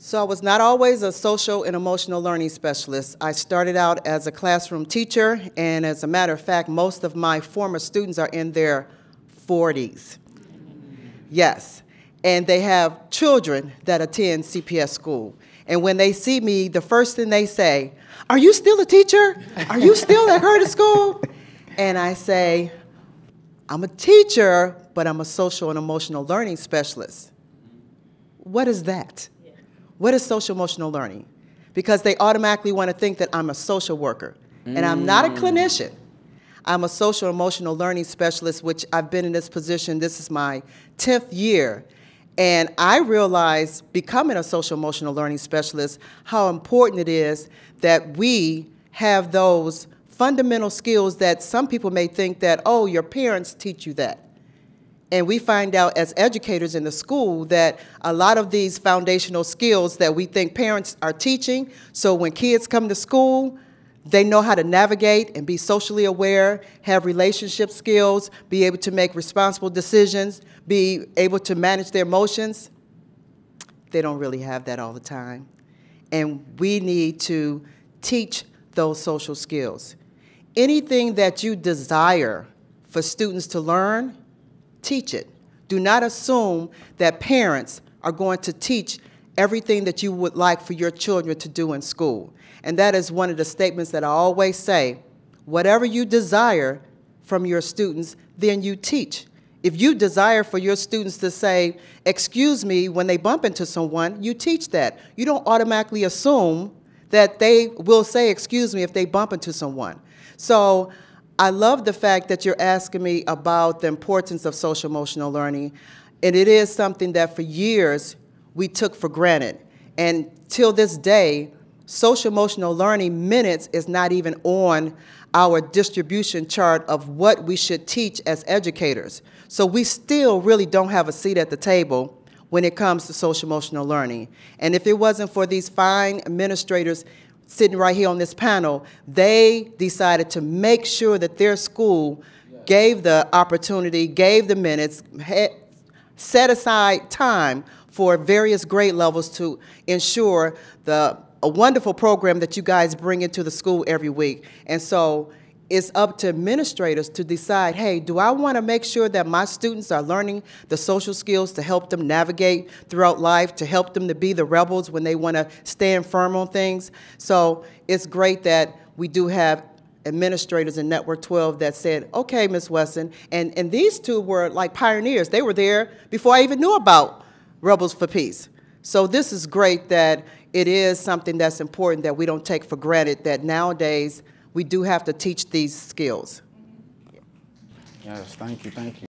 So I was not always a social and emotional learning specialist. I started out as a classroom teacher, and as a matter of fact, most of my former students are in their 40s. Yes, and they have children that attend CPS school. And when they see me, the first thing they say, "Are you still a teacher? Are you still at Curtis School?" And I say, "I'm a teacher, but I'm a social and emotional learning specialist." What is that? What is social emotional learning? Because they automatically want to think that I'm a social worker. And I'm not a clinician. I'm a social emotional learning specialist, which I've been in this position. This is my 10th year. And I realized, becoming a social emotional learning specialist, how important it is that we have those fundamental skills that some people may think that, oh, your parents teach you that. And we find out as educators in the school that a lot of these foundational skills that we think parents are teaching, so when kids come to school, they know how to navigate and be socially aware, have relationship skills, be able to make responsible decisions, be able to manage their emotions. They don't really have that all the time. And we need to teach those social skills. Anything that you desire for students to learn, teach it. Do not assume that parents are going to teach everything that you would like for your children to do in school. And that is one of the statements that I always say. Whatever you desire from your students, then you teach. If you desire for your students to say, "Excuse me," when they bump into someone, you teach that. You don't automatically assume that they will say, "Excuse me," if they bump into someone. So I love the fact that you're asking me about the importance of social emotional learning, and it is something that for years we took for granted. And till this day, social emotional learning minutes is not even on our distribution chart of what we should teach as educators. So we still really don't have a seat at the table when it comes to social emotional learning. And if it wasn't for these fine administrators sitting right here on this panel, they decided to make sure that their school gave the opportunity, gave the minutes, set aside time for various grade levels to ensure a wonderful program that you guys bring into the school every week. And so it's up to administrators to decide, hey, do I want to make sure that my students are learning the social skills to help them navigate throughout life, to help them to be the rebels when they want to stand firm on things? So it's great that we do have administrators in Network 12 that said, okay, Ms. Wesson, and these two were like pioneers. They were there before I even knew about Rebels for Peace. So this is great that it is something that's important that we don't take for granted, that nowadays we do have to teach these skills. Yes, thank you, thank you.